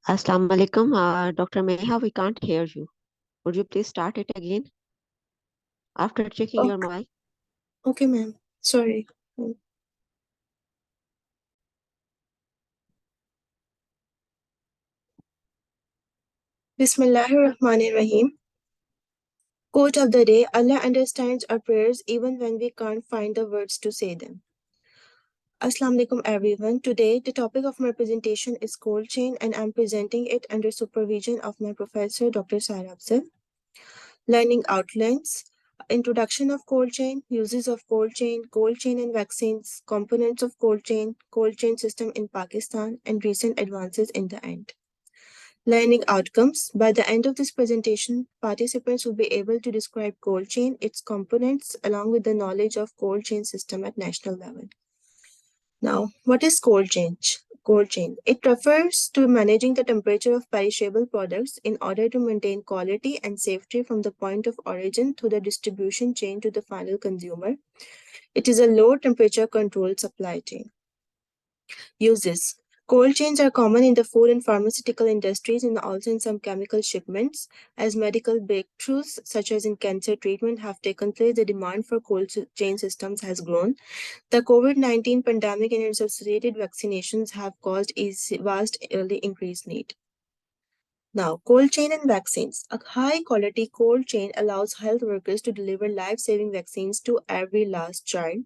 Assalamu alaikum, Dr. Meha, we can't hear you. Would you please start it again after checking your Okay, mic? okay, ma'am. Sorry. Bismillahirrahmanirrahim. Quote of the day: Allah understands our prayers even when we can't find the words to say them. Assalamu alaikum, everyone. Today, the topic of my presentation is cold chain, and I'm presenting it under supervision of my professor, Dr. Sarah Afzal. Learning outlines, introduction of cold chain, uses of cold chain and vaccines, components of cold chain system in Pakistan, and recent advances in the end. Learning outcomes. By the end of this presentation, participants will be able to describe cold chain, its components, along with the knowledge of cold chain system at national level. Now, what is cold chain? Cold chain. It refers to managing the temperature of perishable products in order to maintain quality and safety from the point of origin to the distribution chain to the final consumer. It is a low temperature controlled supply chain. Uses. Cold chains are common in the food and pharmaceutical industries and also in some chemical shipments. As medical breakthroughs, such as in cancer treatment, have taken place, the demand for cold chain systems has grown. The COVID-19 pandemic and its associated vaccinations have caused a vast early increased need. Now, cold chain and vaccines. A high quality cold chain allows health workers to deliver life saving vaccines to every last child.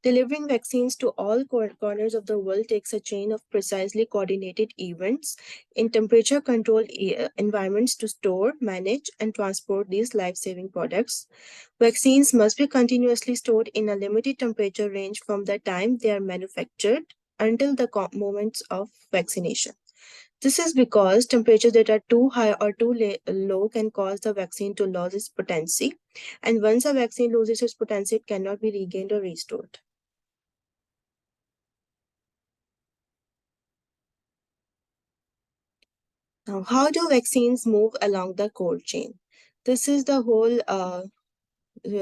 Delivering vaccines to all corners of the world takes a chain of precisely coordinated events in temperature controlled environments to store, manage, and transport these life saving products. Vaccines must be continuously stored in a limited temperature range from the time they are manufactured until the moments of vaccination. This is because temperatures that are too high or too low can cause the vaccine to lose its potency. And once a vaccine loses its potency, it cannot be regained or restored. Now, how do vaccines move along the cold chain? This is the whole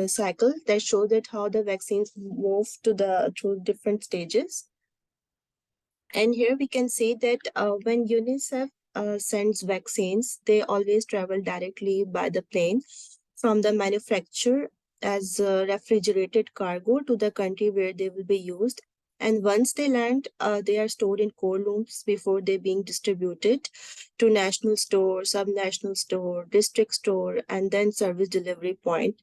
cycle that shows that how the vaccines move through different stages. And here we can see that when UNICEF sends vaccines, they always travel directly by the plane from the manufacturer as refrigerated cargo to the country where they will be used. And once they land, they are stored in cold rooms before they being distributed to national store, subnational store, district store, and then service delivery point.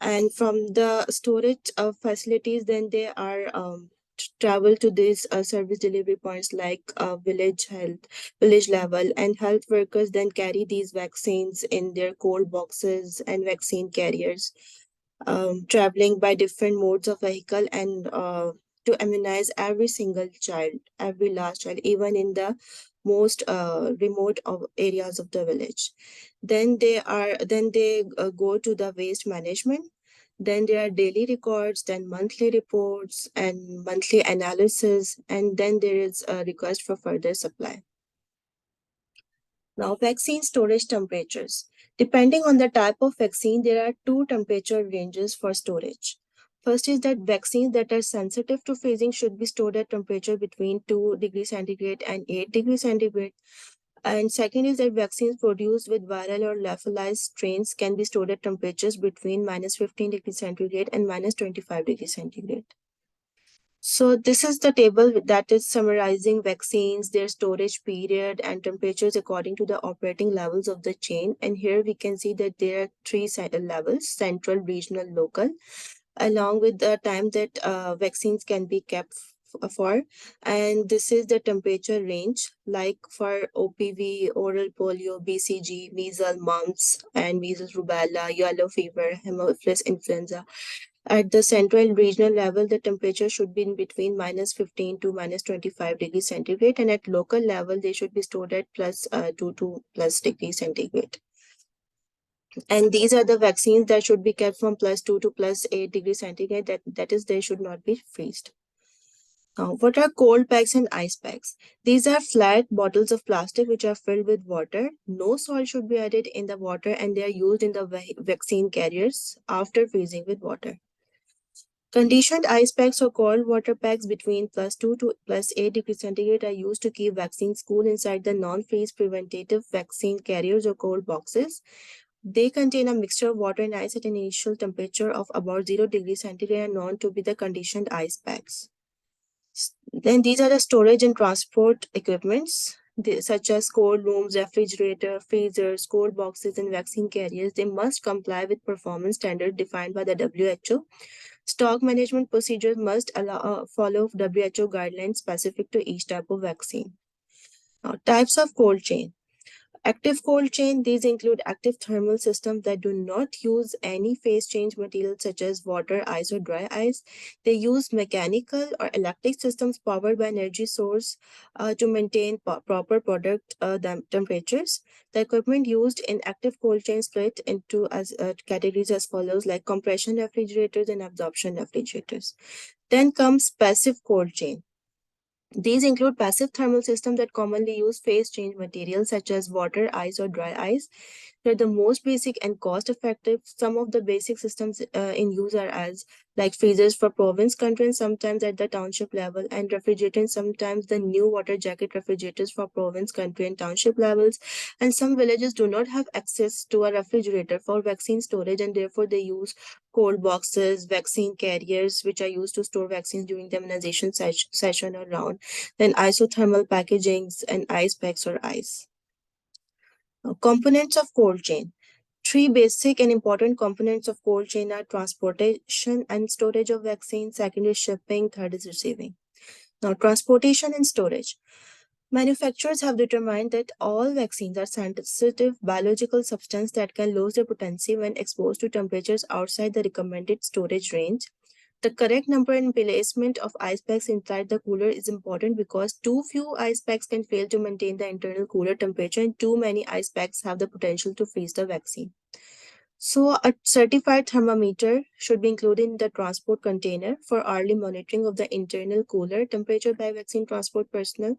And from the storage facilities, then they are travel to these service delivery points like village level, and health workers then carry these vaccines in their cold boxes and vaccine carriers, traveling by different modes of vehicle and to immunize every single child, every last child, even in the most remote of areas of the village. Then they go to the waste management. Then there are daily records, then monthly reports and monthly analysis, and then there is a request for further supply. Now, vaccine storage temperatures. Depending on the type of vaccine, there are two temperature ranges for storage. First is that vaccines that are sensitive to freezing should be stored at temperature between 2 degrees centigrade and 8 degrees centigrade. And second is that vaccines produced with viral or lyophilized strains can be stored at temperatures between minus 15 degrees centigrade and minus 25 degrees centigrade. So this is the table that is summarizing vaccines, their storage period, and temperatures according to the operating levels of the chain. And here we can see that there are three levels: central, regional, local, along with the time that vaccines can be kept for. And this is the temperature range, like for OPV, oral polio, BCG, measles, mumps, and measles, rubella, yellow fever, Haemophilus influenza. At the central and regional level, the temperature should be in between minus 15 to minus 25 degrees centigrade, and at local level, they should be stored at plus 2 to plus degrees centigrade. And these are the vaccines that should be kept from plus 2 to plus 8 degrees centigrade. That is, they should not be freezed. Now, what are cold packs and ice packs? These are flat bottles of plastic which are filled with water. No salt should be added in the water, and they are used in the vaccine carriers after freezing with water. Conditioned ice packs or cold water packs between +2 to +8 degrees centigrade are used to keep vaccines cool inside the non-freeze preventative vaccine carriers or cold boxes. They contain a mixture of water and ice at an initial temperature of about 0 degrees centigrade and known to be the conditioned ice packs. Then these are the storage and transport equipments such as cold rooms, refrigerator, freezers, cold boxes, and vaccine carriers. They must comply with performance standards defined by the WHO. Stock management procedures must follow WHO guidelines specific to each type of vaccine. Now, types of cold chain. Active cold chain, these include active thermal systems that do not use any phase change materials such as water, ice, or dry ice. They use mechanical or electric systems powered by energy source to maintain proper product temperatures. The equipment used in active cold chain split into categories as follows, like compression refrigerators and absorption refrigerators. Then comes passive cold chain. These include passive thermal systems that commonly use phase change materials such as water, ice, or dry ice. They're the most basic and cost effective. Some of the basic systems in use are as like freezers for province, country, and sometimes at the township level, and refrigerators, sometimes the new water jacket refrigerators for province, country, and township levels. And some villages do not have access to a refrigerator for vaccine storage, and therefore they use cold boxes, vaccine carriers, which are used to store vaccines during the immunization session or round, then isothermal packagings and ice packs or ice. Now, components of cold chain. Three basic and important components of cold chain are transportation and storage of vaccines, second is shipping, third is receiving. Now, transportation and storage. Manufacturers have determined that all vaccines are sensitive biological substances that can lose their potency when exposed to temperatures outside the recommended storage range. The correct number and placement of ice packs inside the cooler is important because too few ice packs can fail to maintain the internal cooler temperature, and too many ice packs have the potential to freeze the vaccine. So, a certified thermometer should be included in the transport container for early monitoring of the internal cooler temperature by vaccine transport personnel.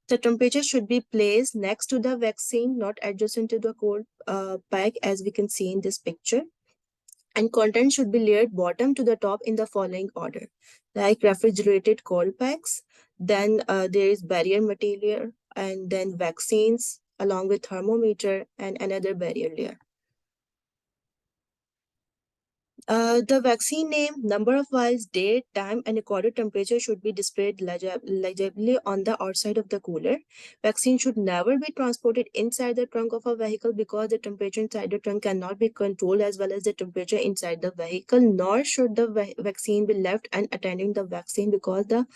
The temperature should be placed next to the vaccine, not adjacent to the cold pack, as we can see in this picture. And content should be layered bottom to the top in the following order, like refrigerated cold packs, then there is barrier material, and then vaccines along with thermometer and another barrier layer. The vaccine name, number of vials, date, time, and recorded temperature should be displayed legibly on the outside of the cooler. Vaccine should never be transported inside the trunk of a vehicle because the temperature inside the trunk cannot be controlled as well as the temperature inside the vehicle, nor should the vaccine be left unattended the vaccine because the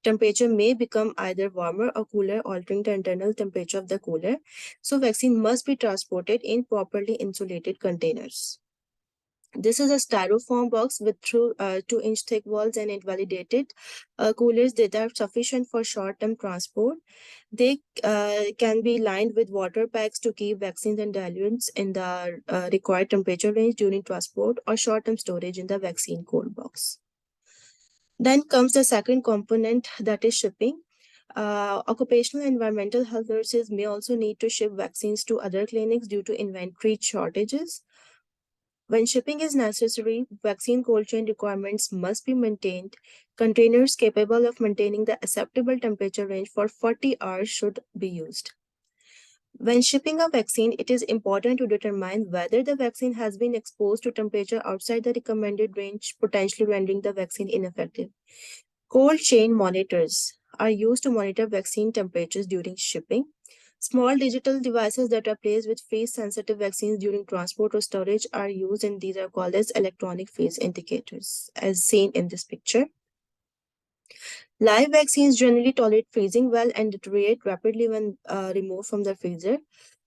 temperature may become either warmer or cooler, altering the internal temperature of the cooler. So vaccine must be transported in properly insulated containers. This is a styrofoam box with 2-inch thick walls and invalidated coolers that are sufficient for short-term transport. They can be lined with water packs to keep vaccines and diluents in the required temperature range during transport or short-term storage in the vaccine cold box. Then comes the second component, that is shipping. Occupational and environmental health nurses may also need to ship vaccines to other clinics due to inventory shortages. When shipping is necessary, vaccine cold chain requirements must be maintained. Containers capable of maintaining the acceptable temperature range for 40 hours should be used. When shipping a vaccine, it is important to determine whether the vaccine has been exposed to temperature outside the recommended range, potentially rendering the vaccine ineffective. Cold chain monitors are used to monitor vaccine temperatures during shipping. Small digital devices that are placed with phase-sensitive vaccines during transport or storage are used, and these are called as electronic phase indicators, as seen in this picture. Live vaccines generally tolerate freezing well and deteriorate rapidly when removed from the freezer.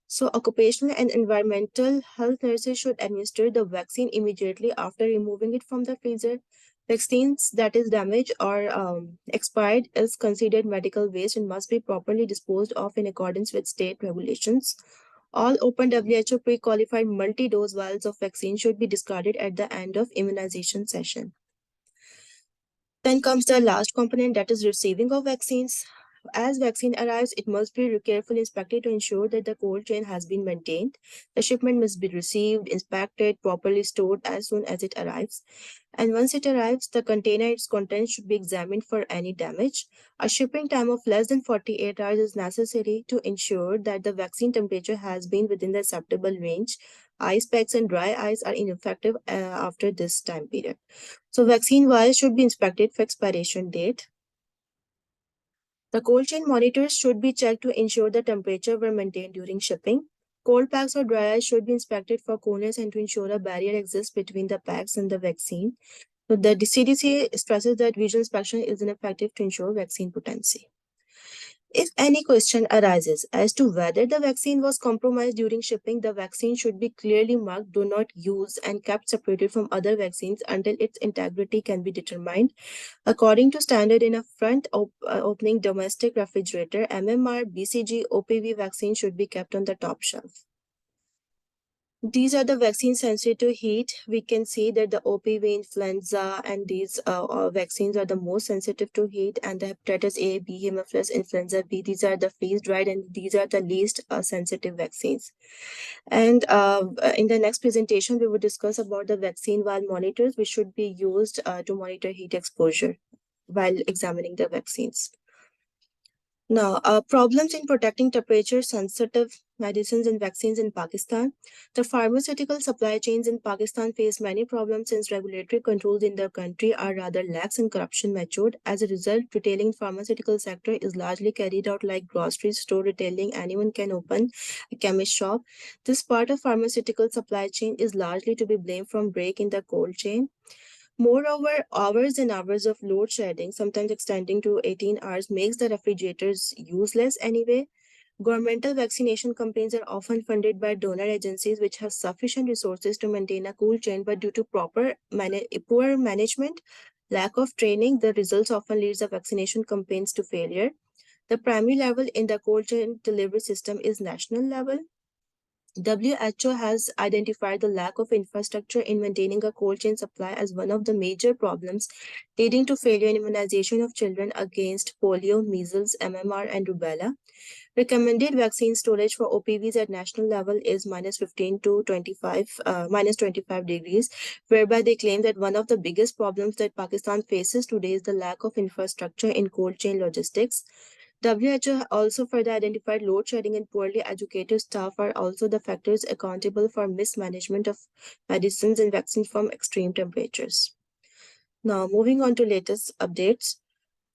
So, occupational and environmental health nurses should administer the vaccine immediately after removing it from the freezer. Vaccines that is damaged or expired is considered medical waste and must be properly disposed of in accordance with state regulations. All open WHO pre-qualified multi-dose vials of vaccine should be discarded at the end of immunization session. Then comes the last component, that is receiving of vaccines. As vaccine arrives, it must be carefully inspected to ensure that the cold chain has been maintained. The shipment must be received, inspected, properly stored as soon as it arrives. And once it arrives, the container and its contents should be examined for any damage. A shipping time of less than 48 hours is necessary to ensure that the vaccine temperature has been within the acceptable range. Ice packs and dry ice are ineffective after this time period. So vaccine vials should be inspected for expiration date. The cold chain monitors should be checked to ensure the temperature were maintained during shipping. Cold packs or dry ice should be inspected for coolness and to ensure a barrier exists between the packs and the vaccine. So the CDC stresses that visual inspection is ineffective to ensure vaccine potency. If any question arises as to whether the vaccine was compromised during shipping, the vaccine should be clearly marked "Do not use" and kept separated from other vaccines until its integrity can be determined. According to standard in a front opening domestic refrigerator, MMR, BCG, OPV vaccine should be kept on the top shelf. These are the vaccines sensitive to heat. We can see that the OPV, influenza, and these vaccines are the most sensitive to heat, and the hepatitis A, B, Haemophilus influenza B, these are the freeze-dried, and these are the least sensitive vaccines. And in the next presentation, we will discuss about the vaccine vial monitors, which should be used to monitor heat exposure while examining the vaccines. Now, problems in protecting temperature-sensitive medicines and vaccines in Pakistan. The pharmaceutical supply chains in Pakistan face many problems since regulatory controls in the country are rather lax and corruption matured. As a result, retailing pharmaceutical sector is largely carried out like grocery store retailing. Anyone can open a chemist shop. This part of pharmaceutical supply chain is largely to be blamed from break in the cold chain. Moreover, hours and hours of load shedding, sometimes extending to 18 hours, makes the refrigerators useless anyway. Governmental vaccination campaigns are often funded by donor agencies which have sufficient resources to maintain a cool chain, but due to poor management, lack of training, the results often leads the vaccination campaigns to failure. The primary level in the cold chain delivery system is national level. WHO has identified the lack of infrastructure in maintaining a cold chain supply as one of the major problems leading to failure in immunization of children against polio, measles, MMR, and rubella. Recommended vaccine storage for OPVs at national level is -15 to -25 degrees, whereby they claim that one of the biggest problems that Pakistan faces today is the lack of infrastructure in cold chain logistics. WHO also further identified load shedding and poorly educated staff are also the factors accountable for mismanagement of medicines and vaccines from extreme temperatures. Now, moving on to latest updates.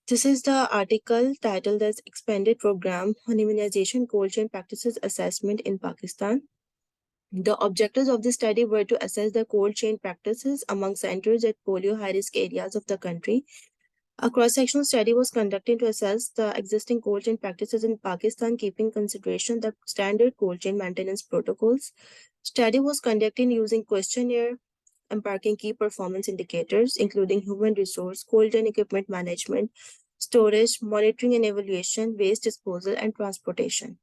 This is the article titled as Expanded Program on Immunization Cold Chain Practices Assessment in Pakistan. The objectives of the study were to assess the cold chain practices among centers at polio high-risk areas of the country. A cross-sectional study was conducted to assess the existing cold chain practices in Pakistan, keeping consideration the standard cold chain maintenance protocols. Study was conducted using questionnaire, embarking key performance indicators, including human resource, cold chain equipment management, storage, monitoring and evaluation, waste disposal, and transportation.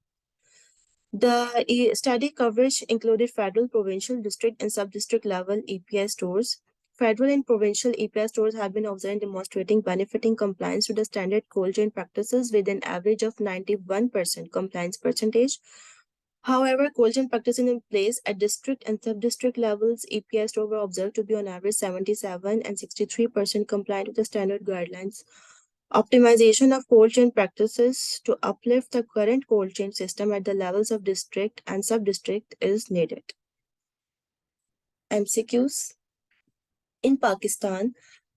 The study coverage included federal, provincial, district, and sub-district level EPI stores. Federal and provincial EPI stores have been observed demonstrating benefiting compliance to the standard cold chain practices with an average of 91% compliance percentage. However, cold chain practices in place at district and sub-district levels, EPI stores were observed to be on average 77 and 63% compliant with the standard guidelines. Optimization of cold chain practices to uplift the current cold chain system at the levels of district and sub-district is needed. MCQs. In Pakistan,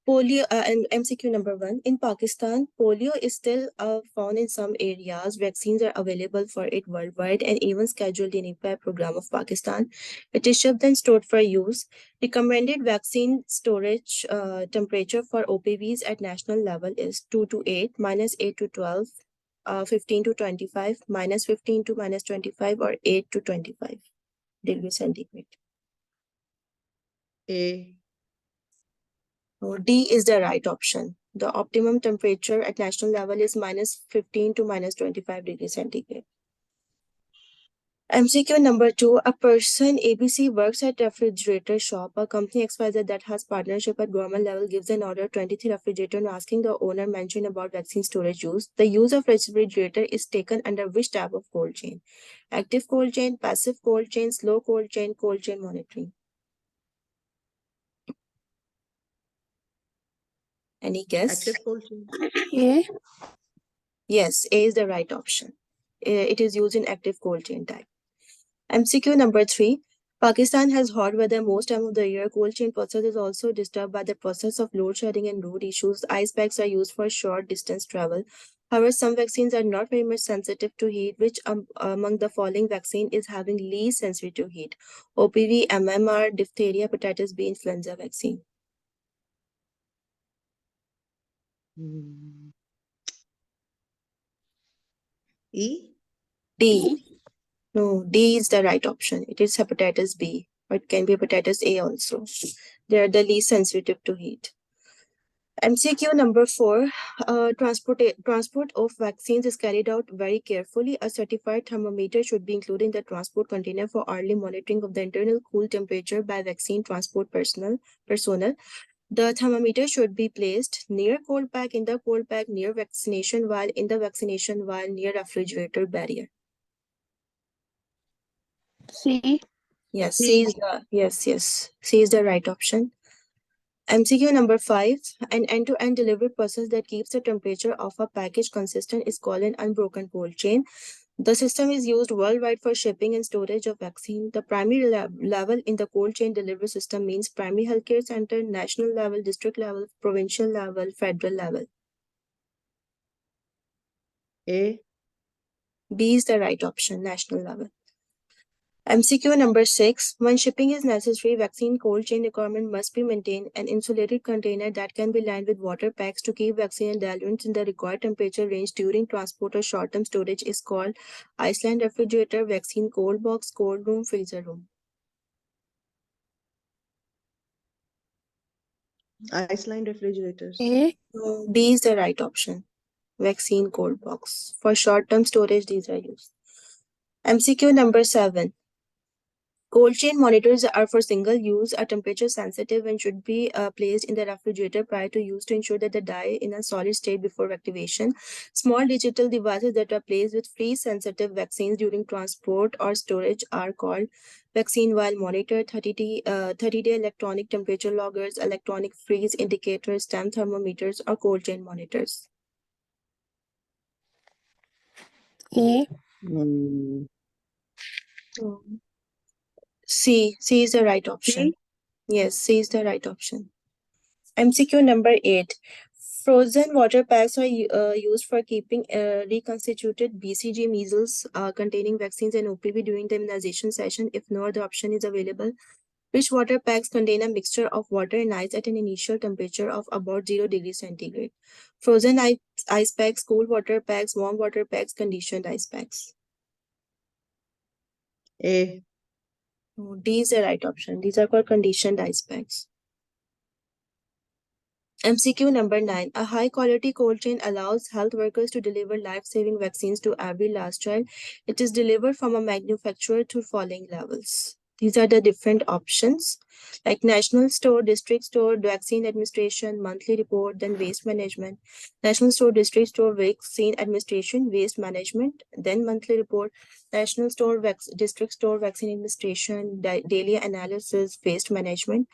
polio, and MCQ number 1, in Pakistan, polio is still found in some areas. Vaccines are available for it worldwide and even scheduled in EPI program of Pakistan. It is shipped and stored for use. Recommended vaccine storage temperature for OPVs at national level is 2 to 8, -8 to 12, 15 to 25, -15 to -25, or 8 to 25 degrees centigrade. A. So D is the right option. The optimum temperature at national level is -15 to -25 degrees centigrade. MCQ number 2. A person ABC works at refrigerator shop. A company XYZ that has partnership at government level gives an order 23 refrigerator and asking the owner mention about vaccine storage use. The use of refrigerator is taken under which type of cold chain? Active cold chain, passive cold chain, slow cold chain monitoring. Any guess? Active cold chain. A. Yes, A is the right option. It is used in active cold chain type. MCQ number 3. Pakistan has hot weather most time of the year. Cold chain process is also disturbed by the process of load shedding and road issues. Ice packs are used for short distance travel. However, some vaccines are not very much sensitive to heat. Which among the following vaccine is having least sensitivity to heat? OPV, MMR, diphtheria, hepatitis B, influenza vaccine. E? D. No, D is the right option. It is hepatitis B, or it can be hepatitis A also. They are the least sensitive to heat. MCQ number 4. Transport of vaccines is carried out very carefully. A certified thermometer should be included in the transport container for early monitoring of the internal cool temperature by vaccine transport personnel. The thermometer should be placed near cold pack, in the cold pack, near vaccination vial, in the vaccination vial, near refrigerator barrier. C. Yes, C is C is the right option. MCQ number 5. An end-to-end delivery process that keeps the temperature of a package consistent is called an unbroken cold chain. The system is used worldwide for shipping and storage of vaccine. The primary level in the cold chain delivery system means primary healthcare center, national level, district level, provincial level, federal level. A? B is the right option, national level. MCQ number 6. When shipping is necessary, vaccine cold chain requirement must be maintained. An insulated container that can be lined with water packs to keep vaccine and diluents in the required temperature range during transport or short-term storage is called Iceland refrigerator, vaccine cold box, cold room, freezer room. Iceland refrigerators. A. B is the right option, vaccine cold box. For short-term storage, these are used. MCQ number 7. Cold chain monitors are for single use, are temperature sensitive, and should be placed in the refrigerator prior to use to ensure that they die in a solid state before activation. Small digital devices that are placed with freeze sensitive vaccines during transport or storage are called vaccine vial monitor, 30-day electronic temperature loggers, electronic freeze indicators, temp thermometers, or cold chain monitors. A. Mm. C is the right option. C? Yes, C is the right option. MCQ number 8. Frozen water packs are used for keeping reconstituted BCG measles containing vaccines and OPV during the immunization session if no other option is available. Which water packs contain a mixture of water and ice at an initial temperature of about 0 degrees centigrade? Frozen ice packs, cool water packs, warm water packs, conditioned ice packs. A? D is the right option. These are called conditioned ice packs. MCQ number 9. A high quality cold chain allows health workers to deliver life-saving vaccines to every last child. It is delivered from a manufacturer to following levels. These are the different options like national store, district store, vaccine administration, monthly report, then waste management. National store, district store, vaccine administration, waste management, then monthly report. National store, district store, vaccine administration, daily analysis, waste management.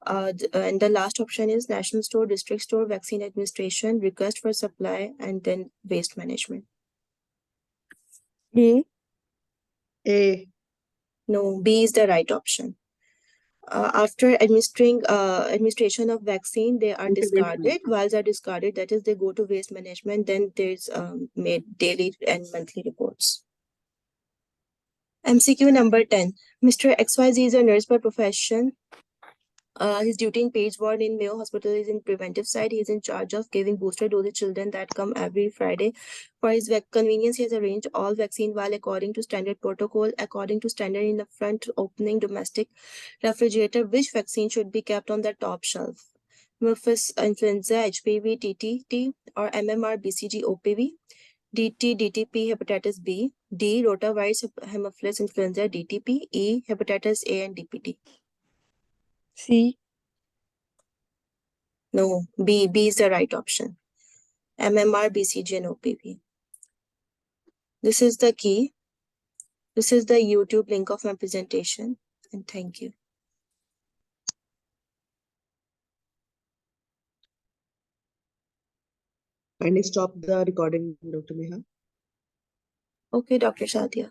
And the last option is national store, district store, vaccine administration, request for supply, and then waste management. A. A? No, B is the right option. After administration of vaccine, they are discarded. Vials are discarded. That is, they go to waste management. Then there's made daily and monthly reports. MCQ number 10. Mr. XYZ is a nurse by profession. His duty in Page Ward in Mayo Hospital is in preventive side. He is in charge of giving booster dose to children that come every Friday. For his convenience, he has arranged all vaccine vial according to standard protocol. According to standard in the front opening domestic refrigerator, which vaccine should be kept on the top shelf? Mufus influenza, HPV, TTT, or MMR, BCG, OPV? DT, DTP, hepatitis B. D, rotavirus, Haemophilus influenza, DTP. E, hepatitis A and DPT. C. No, B. B is the right option. MMR, BCG, and OPV. This is the key. This is the YouTube link of my presentation. And thank you. Kindly stop the recording, Dr. Neha. Okay, Dr. Shadia.